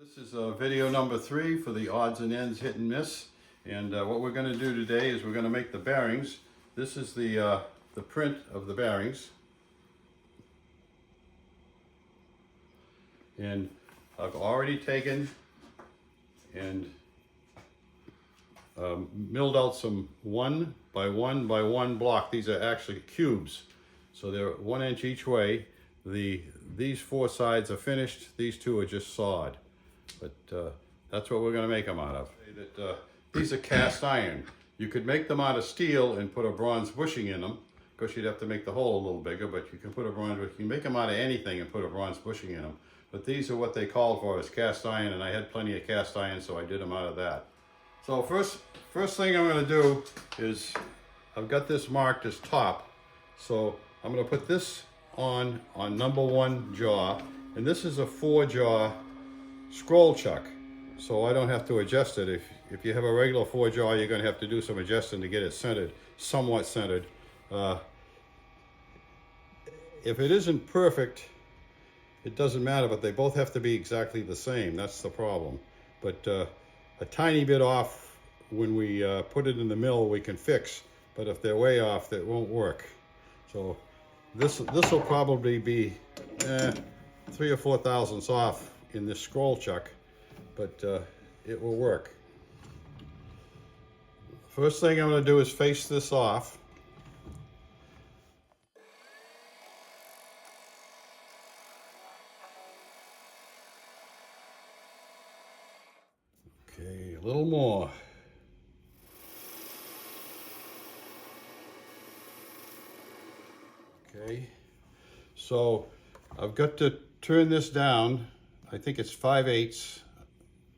This is video number 3 for the odds and ends hit and miss. And what we're going to do today is we're going to make the bearings. This is the print of the bearings. And I've already taken and milled out some 1 by 1 by 1 block. These are actually cubes, so they're 1 inch each way. These 4 sides are finished. These 2 are just sawed, but that's what we're going to make them out of. These are cast iron. You could make them out of steel and put a bronze bushing in them. Of course, you'd have to make the hole a little bigger, but you can put a bronze. You can make them out of anything and put a bronze bushing in them. But these are what they called for, as cast iron, and I had plenty of cast iron, so I did them out of that. So first thing I'm going to do is, I've got this marked as top, so I'm going to put this on number 1 jaw, and this is a 4-jaw scroll chuck, so I don't have to adjust it. If you have a regular 4-jaw, you're going to have to do some adjusting to get it centered, somewhat centered. If it isn't perfect, it doesn't matter, but they both have to be exactly the same. That's the problem. But a tiny bit off when we put it in the mill, we can fix. But if they're way off, that won't work. So this will probably be 3 or 4 thousandths off in this scroll chuck, but it will work. First thing I'm going to do is face this off. Okay, a little more. Okay, so I've got to turn this down. I think it's 5/8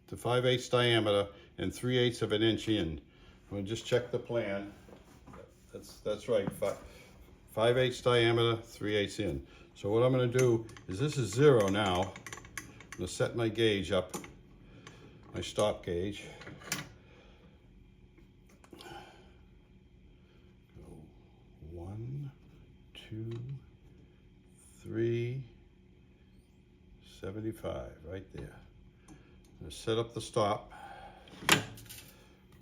to 5/8 diameter and 3/8 of an inch in. I'm going to just check the plan. That's right, 5/8 diameter, 3/8 in. So what I'm going to do is, this is 0 now. I'm going to set my gauge up, my stop gauge. 1, 2, 3, 75, right there. I'm going to set up the stop.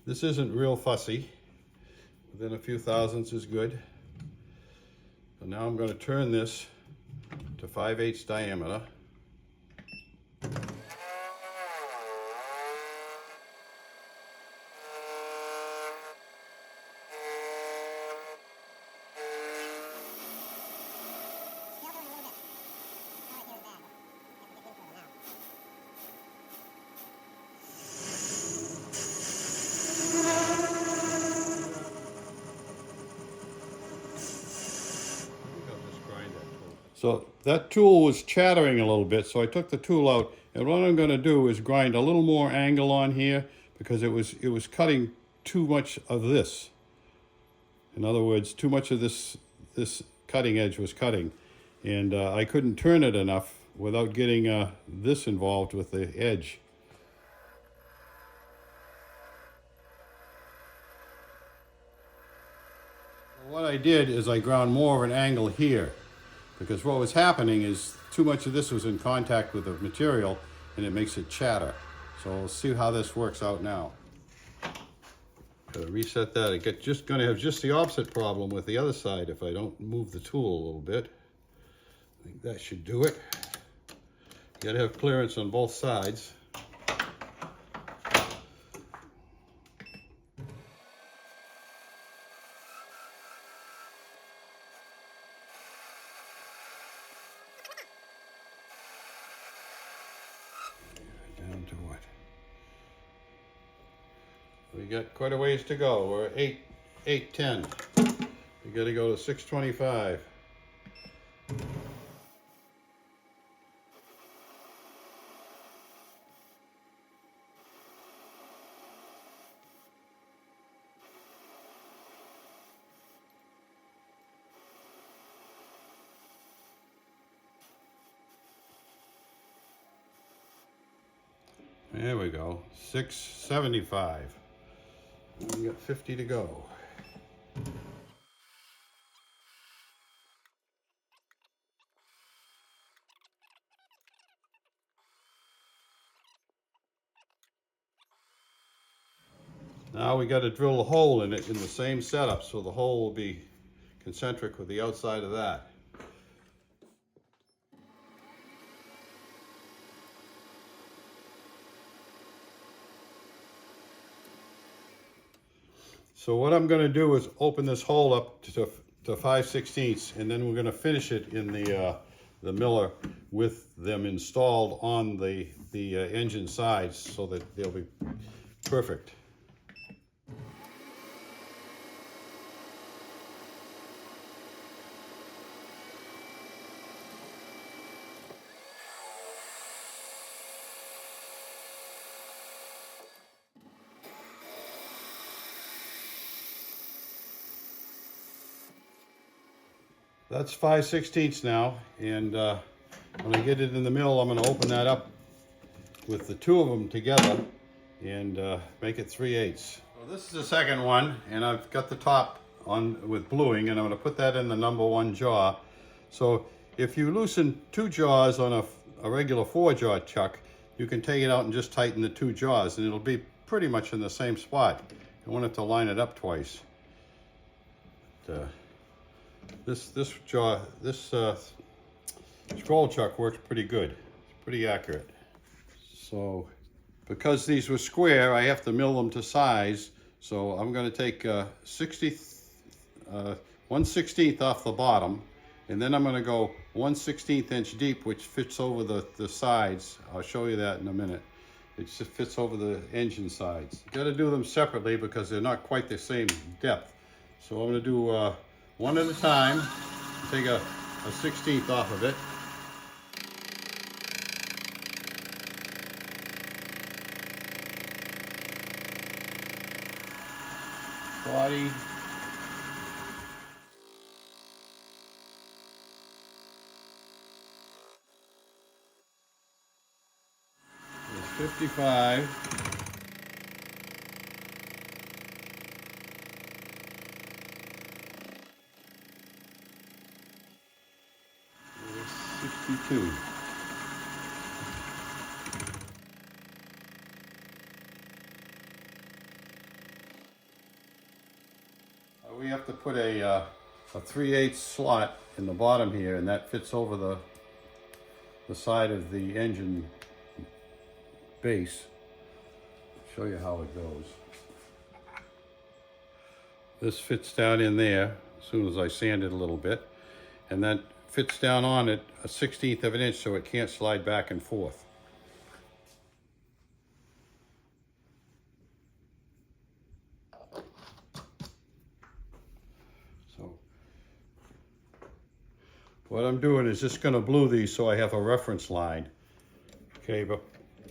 This isn't real fussy. Within a few thousandths is good. So now I'm going to turn this to 5/8 diameter. So that tool was chattering a little bit, so I took the tool out, and what I'm going to do is grind a little more angle on here, because it was cutting too much of this. In other words, too much of this cutting edge was cutting, and I couldn't turn it enough without getting this involved with the edge. What I did is I ground more of an angle here, because what was happening is too much of this was in contact with the material, and it makes it chatter. So we'll see how this works out now. Gotta reset that. I just gonna have just the opposite problem with the other side if I don't move the tool a little bit. I think that should do it. You gotta have clearance on both sides. Down to what? We got quite a ways to go. We're 810. We got to go to 625. There we go, 675. We got 50 to go. Now we got to drill a hole in it in the same setup, so the hole will be concentric with the outside of that. So what I'm going to do is open this hole up to 5/16, and then we're going to finish it in the miller with them installed on the engine sides so that they'll be perfect. That's 5/16 now, and when I get it in the mill, I'm going to open that up with the two of them together and make it 3/8. So this is the second one, and I've got the top on with bluing, and I'm going to put that in the number 1 jaw. So if you loosen 2 jaws on a regular 4-jaw chuck, you can take it out and just tighten the 2 jaws, and it'll be pretty much in the same spot. You won't have to line it up twice. This scroll chuck works pretty good. It's pretty accurate. So because these were square, I have to mill them to size. So I'm going to take 1/16 off the bottom, and then I'm going to go 1/16 inch deep, which fits over the sides. I'll show you that in a minute. It just fits over the engine sides. You got to do them separately because they're not quite the same depth. So I'm going to do one at a time. Take a 1/16 off of it. Body. There's 55. There's 62. We have to put a 3/8 slot in the bottom here, and that fits over the side of the engine base. I'll show you how it goes. This fits down in there as soon as I sand it a little bit, and that fits down on it 1/16 of an inch so it can't slide back and forth. So what I'm doing is just going to blue these so I have a reference line. Okay, but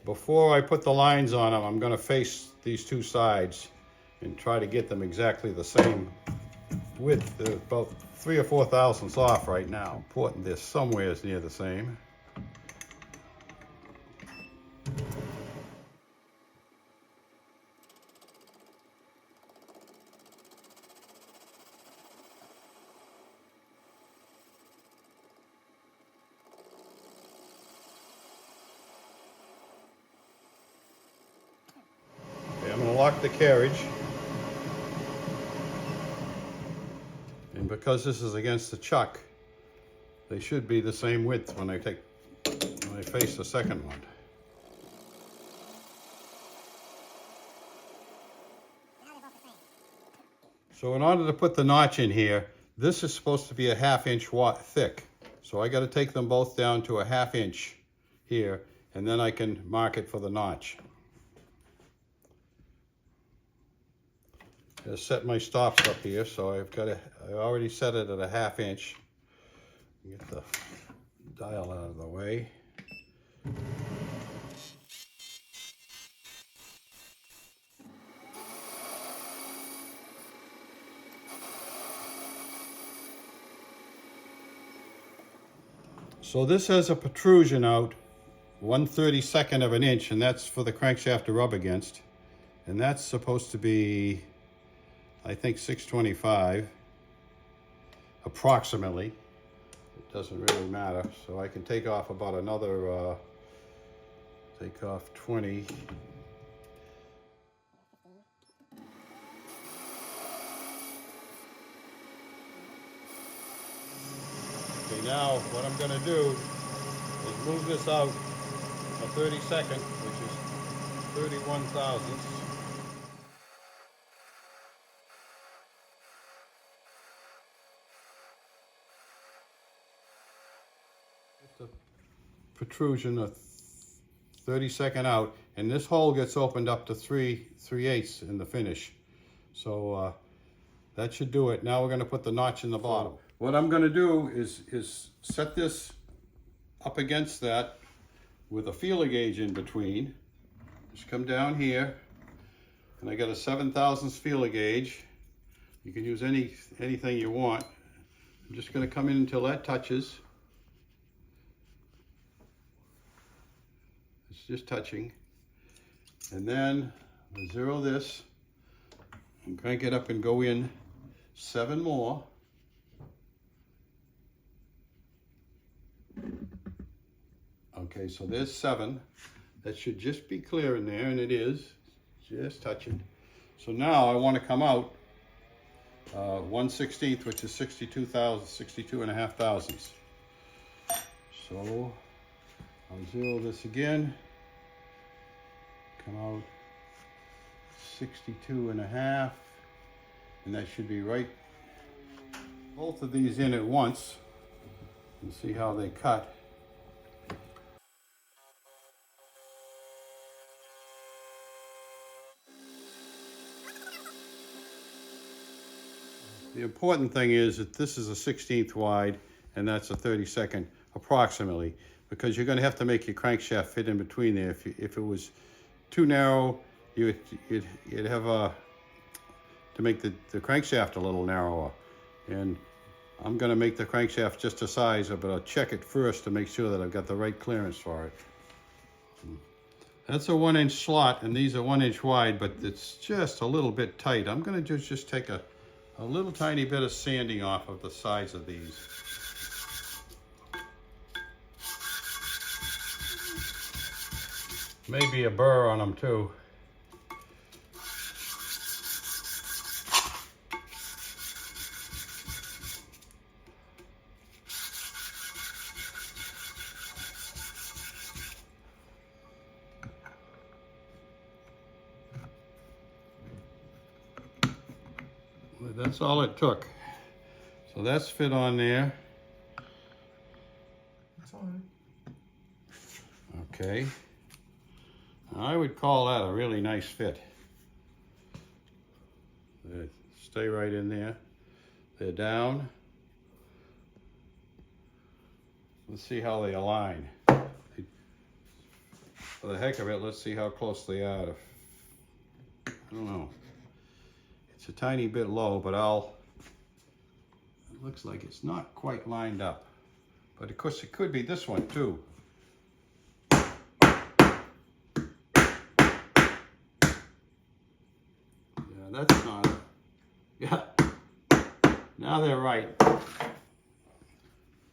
before I put the lines on them, I'm going to face these 2 sides and try to get them exactly the same width. They're about 3 or 4 thousandths off right now. Important they're somewhere near the same. Okay, I'm going to lock the carriage. And because this is against the chuck, they should be the same width when I face the second one. So in order to put the notch in here, this is supposed to be a 1/2 inch thick. So I got to take them both down to a 1/2 inch here, and then I can mark it for the notch. I set my stops up here, so I already set it at a 1/2 inch. Get the dial out of the way. So this has a protrusion out 1/32 of an inch, and that's for the crankshaft to rub against. And that's supposed to be, I think, 625, approximately. It doesn't really matter. So I can take off about another, take off 20. now what I'm going to do is move this out a 32nd, which is 31 thousandths. The protrusion of 32nd out, and this hole gets opened up to 3/8 in the finish. So that should do it. Now we're going to put the notch in the bottom. What I'm going to do is set this up against that with a feeler gauge in between. Just come down here, and I got a 7/1000 feeler gauge. You can use anything you want. I'm just going to come in until that touches. It's just touching. And then I zero this and crank it up and go in 7 more. Okay, so there's 7. That should just be clear in there, and it is. Just touching. So now I want to come out 1/16, which is 62.5 thousandths. So I'll zero this again. Come out 62.5, and that should be right. Both of these in at once and see how they cut. The important thing is that this is a 1/16 wide and that's a 32nd approximately, because you're going to have to make your crankshaft fit in between there. If it was too narrow, you'd have to make the crankshaft a little narrower. And I'm going to make the crankshaft just a size, but I'll check it first to make sure that I've got the right clearance for it. That's a 1-inch slot, and these are 1 inch wide, but it's just a little bit tight. I'm going to just take a little tiny bit of sanding off of the sides of these. Maybe a burr on them too. That's all it took. So that's fit on there. That's all right. Okay. I would call that a really nice fit. They stay right in there. They're down. Let's see how they align. For the heck of it, let's see how close they are. I don't know. It's a tiny bit low, but it looks like it's not quite lined up. But of course it could be this one too. Yeah, that's not it. Yeah, now they're right.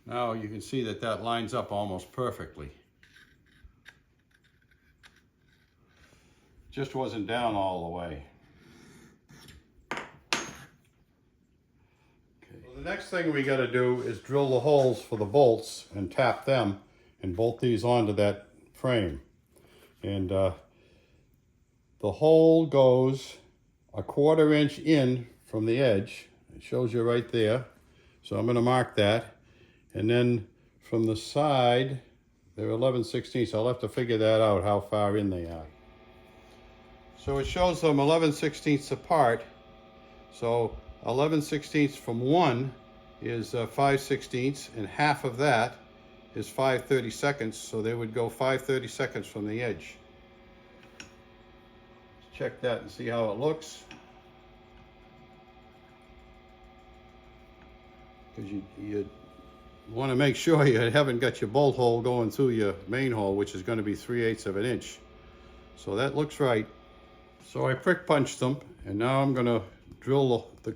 Now you can see that that lines up almost perfectly. Just wasn't down all the way. The next thing we got to do is drill the holes for the bolts and tap them and bolt these onto that frame. And the hole goes 1/4 inch in from the edge. It shows you right there. So I'm going to mark that. And then from the side, they're 11/16. I'll have to figure that out, how far in they are. So it shows them 11/16 apart. So 11/16 from 1 is 5/16, and half of that is 5/32, so they would go 5/32 from the edge. Let's check that and see how it looks. Because you want to make sure you haven't got your bolt hole going through your main hole, which is going to be 3/8 of an inch. So that looks right. So I prick punched them, and now I'm going to drill the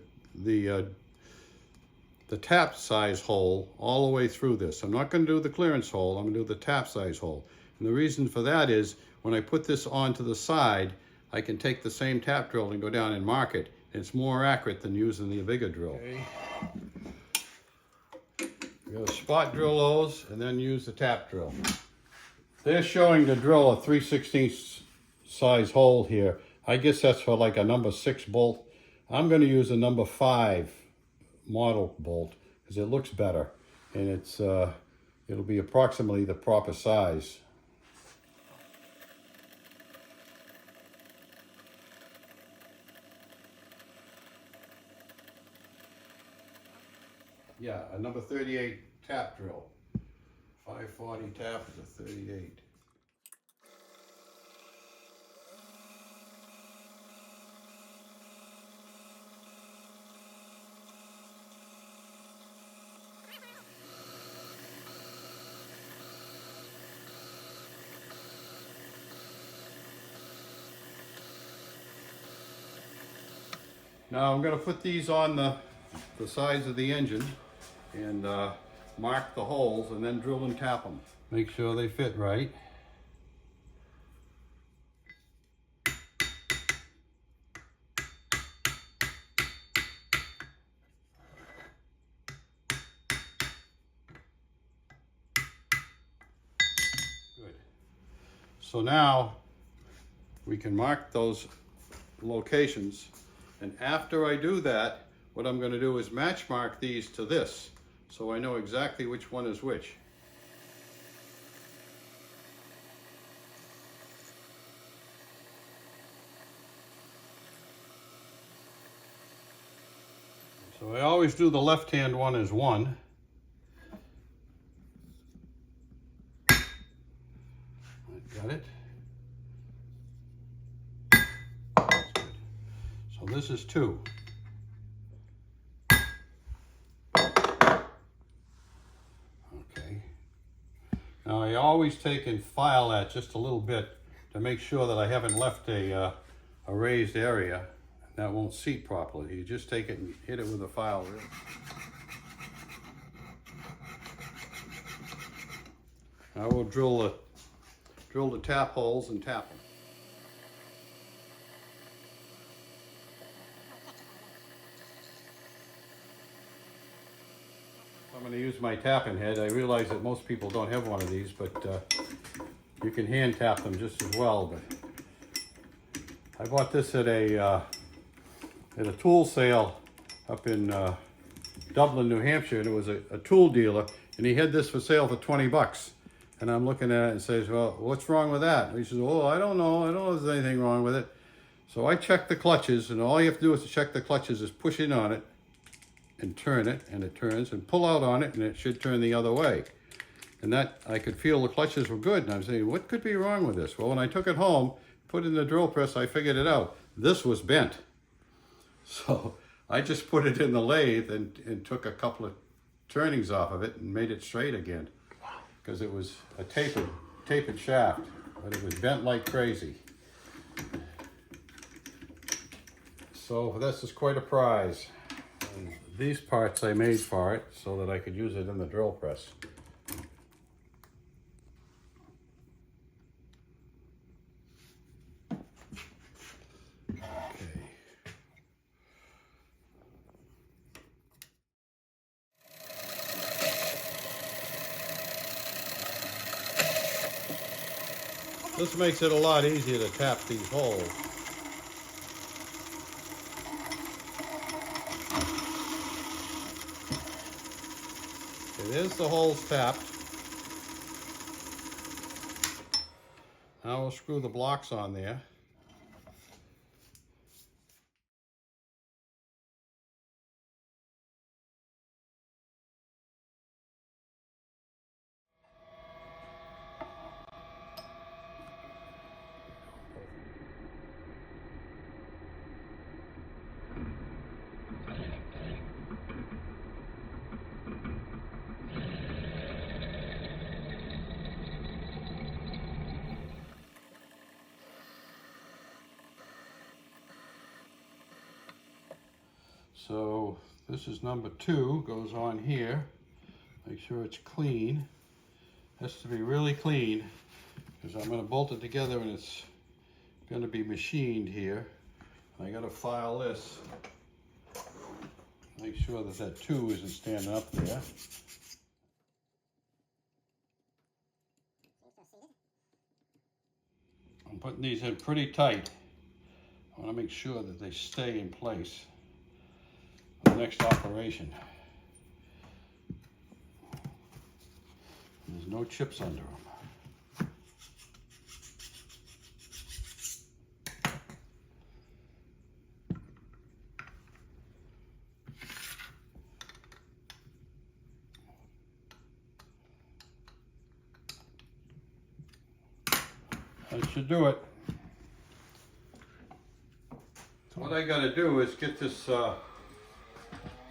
tap size hole all the way through this. I'm not going to do the clearance hole, I'm going to do the tap size hole. And the reason for that is when I put this onto the side, I can take the same tap drill and go down and mark it. It's more accurate than using the bigger drill. Okay. We're going to spot drill those and then use the tap drill. They're showing to drill a 3/16 size hole here. I guess that's for like a number 6 bolt. I'm going to use a number 5 model bolt because it looks better, and it'll be approximately the proper size. Yeah, a number 38 tap drill. 540 tap is a 38. Now I'm going to put these on the sides of the engine and mark the holes and then drill and tap them. Make sure they fit right. Good. So now we can mark those locations, and after I do that, what I'm going to do is match mark these to this, so I know exactly which one is which. So I always do the left-hand one as 1. Got it? That's good. So this is 2. Okay. Now I always take and file that just a little bit to make sure that I haven't left a raised area. That won't seat properly. You just take it and hit it with a file. I will drill the tap holes and tap them. I'm going to use my tapping head. I realize that most people don't have one of these, but you can hand tap them just as well. But I bought this at a tool sale up in Dublin, New Hampshire, and it was a tool dealer, and he had this for sale for 20 bucks. And I'm looking at it and says, well, what's wrong with that? And he says, oh, I don't know if there's anything wrong with it. So I checked the clutches, and all you have to do is to check the clutches is push in on it and turn it, and it turns, and pull out on it, and it should turn the other way. And that, I could feel the clutches were good, and I'm saying, what could be wrong with this? Well, when I took it home, put it in the drill press, I figured it out. This was bent. So I just put it in the lathe and took a couple of turnings off of it and made it straight again. Because it was a tapered shaft, but it was bent like crazy. So this is quite a prize. And these parts I made for it so that I could use it in the drill press. This makes it a lot easier to tap these holes. Okay, there's the holes tapped. Now we'll screw the blocks on there. So this is number 2, goes on here. Make sure it's clean. Has to be really clean because I'm going to bolt it together and it's going to be machined here. I got to file this. Make sure that 2 isn't standing up there. putting these in pretty tight. I want to make sure that they stay in place for the next operation. There's no chips under them. That should do it. So what I got to do is get this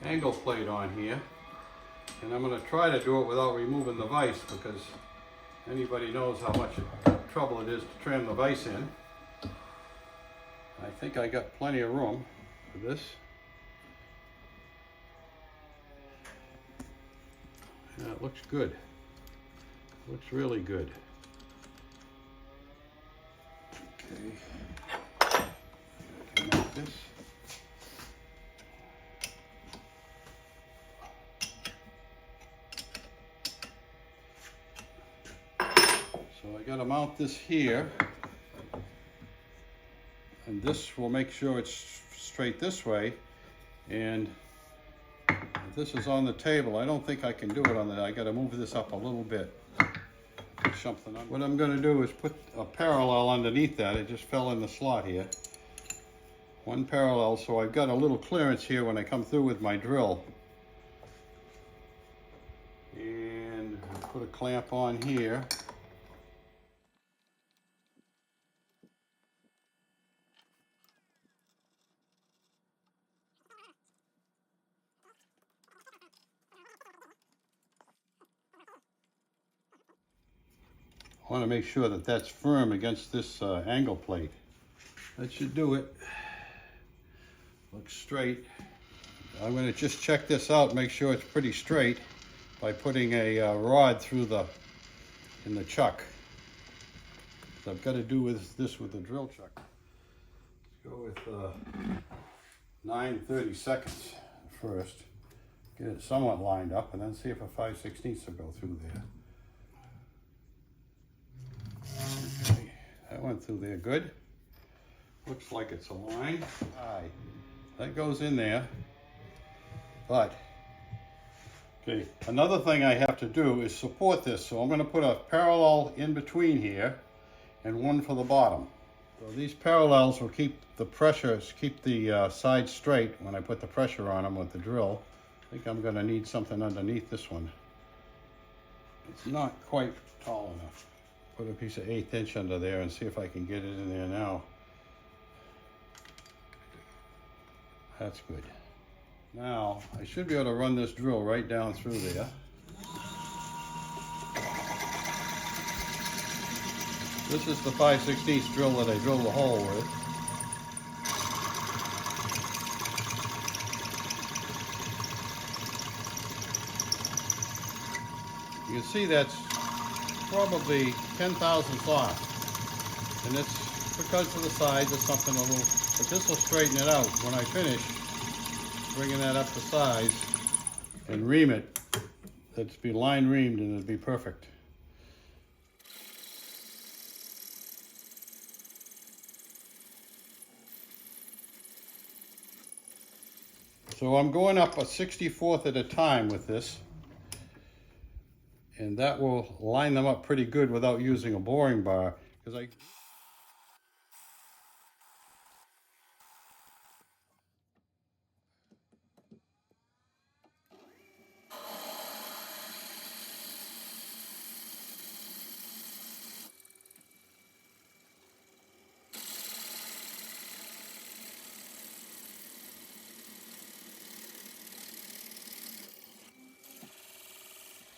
angle plate on here, and I'm going to try to do it without removing the vise, because anybody knows how much trouble it is to trim the vise in. I think I got plenty of room for this. Yeah, it looks good. Looks really good. Okay. Make this. So I got to mount this here, and this will make sure it's straight this way. And if this is on the table, I don't think I can do it on the. I got to move this up a little bit. Something. What I'm going to do is put a parallel underneath that. It just fell in the slot here. One parallel, so I've got a little clearance here when I come through with my drill. And I'll put a clamp on here. I want to make sure that that's firm against this angle plate. That should do it. Looks straight. I'm going to just check this out, make sure it's pretty straight by putting a rod through in the chuck. So I've got to do this with the drill chuck. Let's go with 9/32 first. Get it somewhat lined up, and then see if a 5/16 will go through there. Okay, that went through there good. Looks like it's aligned. Aye, that goes in there. But, okay, another thing I have to do is support this. So I'm going to put a parallel in between here and one for the bottom. So these parallels will keep the pressures, keep the sides straight when I put the pressure on them with the drill. I think I'm going to need something underneath this one. It's not quite tall enough. Put a piece of 1/8 inch under there and see if I can get it in there now. That's good. Now, I should be able to run this drill right down through there. This is the 5/16 drill that I drilled the hole with. You can see that's probably 10 thousandths off. And it's because of the size of something a little, but this will straighten it out when I finish bringing that up to size and ream it. It'll be line reamed and it'll be perfect. So I'm going up a 64th at a time with this, and that will line them up pretty good without using a boring bar, because I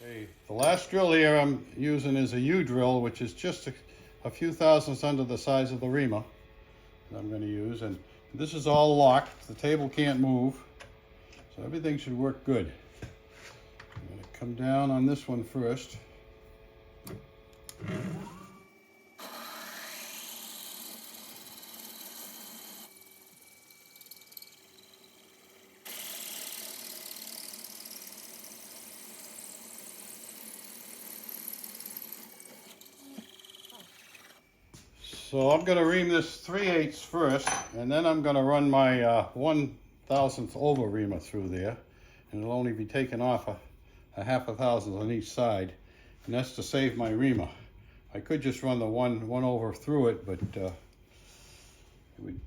Okay, the last drill here I'm using is a U drill, which is just a few thousandths under the size of the reamer that I'm going to use. And this is all locked. The table can't move, so everything should work good. I'm going to come down on this one first. So I'm going to ream this 3/8 first, and then I'm going to run my 1/1000th over reamer through there, and it'll only be taken off a 1/2 thousandth on each side, and that's to save my reamer. I could just run the one over through it, but it would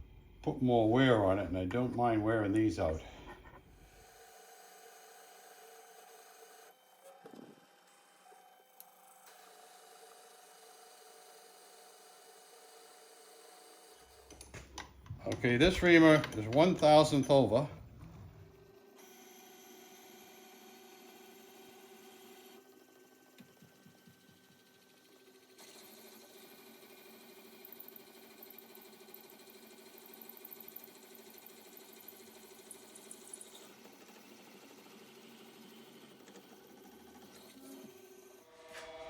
put more wear on it, and I don't mind wearing these out. Okay, this reamer is 1/1000th over.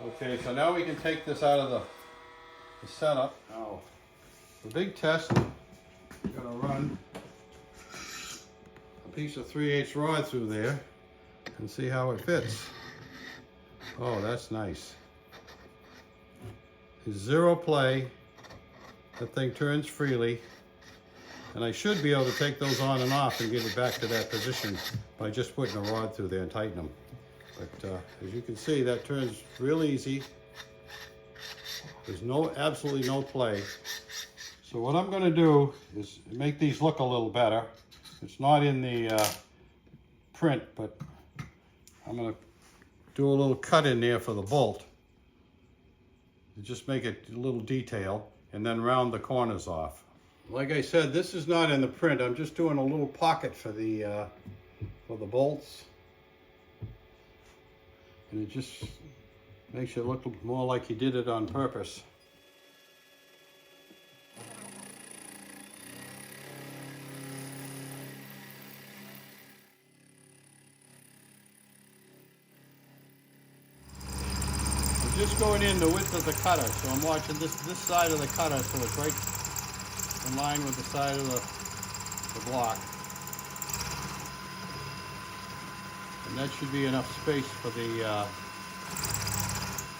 Okay, so now we can take this out of the setup. Now, the big test, I'm going to run a piece of 3/8 rod through there and see how it fits. Oh, that's nice. It's zero play. That thing turns freely. And I should be able to take those on and off and get it back to that position by just putting a rod through there and tighten them. But as you can see, that turns real easy. There's absolutely no play. So what I'm going to do is make these look a little better. It's not in the print, but I'm going to do a little cut in there for the bolt. Just make it a little detail, and then round the corners off. Like I said, this is not in the print. I'm just doing a little pocket for the bolts. And it just makes it look more like you did it on purpose. I'm just going in the width of the cutter, so I'm watching this side of the cutter so it's right in line with the side of the block. And that should be enough space for the,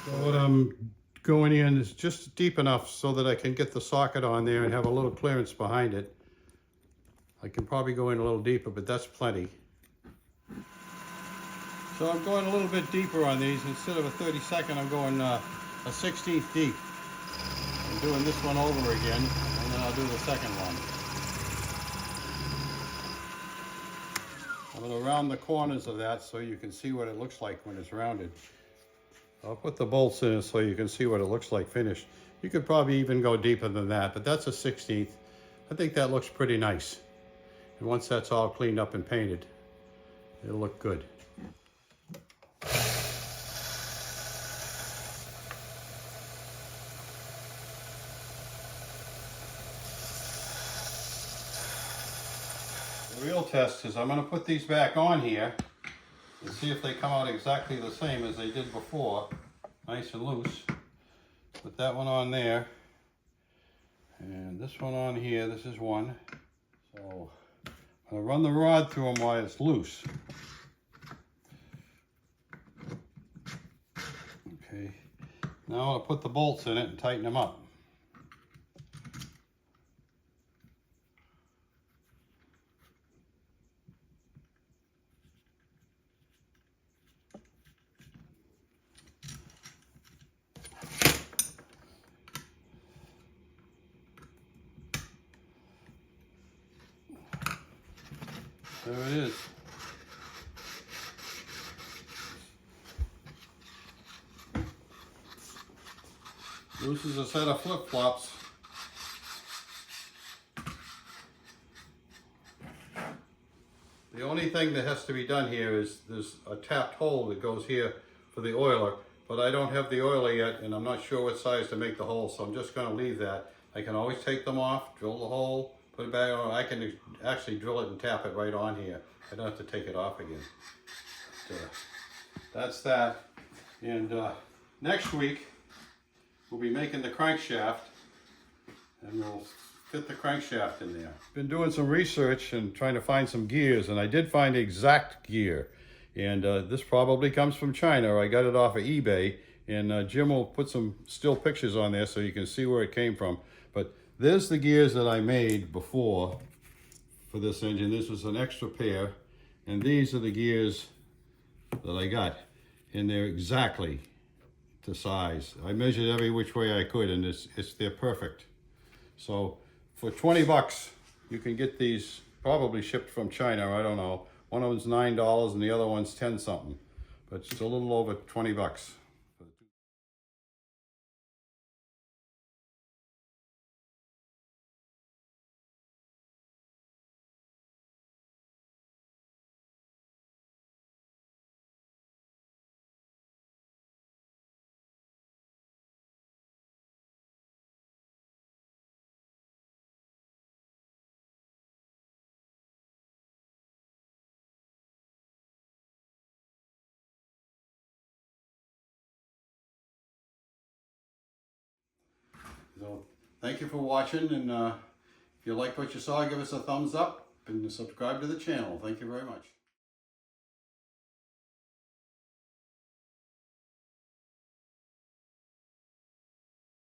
so what I'm going in is just deep enough so that I can get the socket on there and have a little clearance behind it. I can probably go in a little deeper, but that's plenty. So I'm going a little bit deeper on these. Instead of a 32nd, I'm going a 16th deep. I'm doing this one over again, and then I'll do the second one. I'm going to round the corners of that so you can see what it looks like when it's rounded. I'll put the bolts in it so you can see what it looks like finished. You could probably even go deeper than that, but that's a 16th. I think that looks pretty nice. And once that's all cleaned up and painted, it'll look good. The real test is I'm going to put these back on here and see if they come out exactly the same as they did before, nice and loose. Put that one on there, and this one on here. This is one. So I'm going to run the rod through them while it's loose. Okay, now I'll put the bolts in it and tighten them up. There it is. Loose as a set of flip-flops. The only thing that has to be done here is there's a tapped hole that goes here for the oiler, but I don't have the oiler yet, and I'm not sure what size to make the hole, so I'm just going to leave that. I can always take them off, drill the hole, put it back on. I can actually drill it and tap it right on here. I don't have to take it off again. But, that's that. And next week, we'll be making the crankshaft, and we'll fit the crankshaft in there. Been doing some research and trying to find some gears, and I did find the exact gear. And this probably comes from China. I got it off of eBay, and Jim will put some still pictures on there so you can see where it came from. there's the gears that I made before for this engine. This was an extra pair, and these are the gears that I got, and they're exactly the size. I measured every which way I could, and they're perfect. So for 20 bucks, you can get these probably shipped from China. I don't know. One of them's $9 and the other one's 10 something, but it's a little over 20 bucks. So thank you for watching, and if you like what you saw, give us a thumbs up and subscribe to the channel. Thank you very much.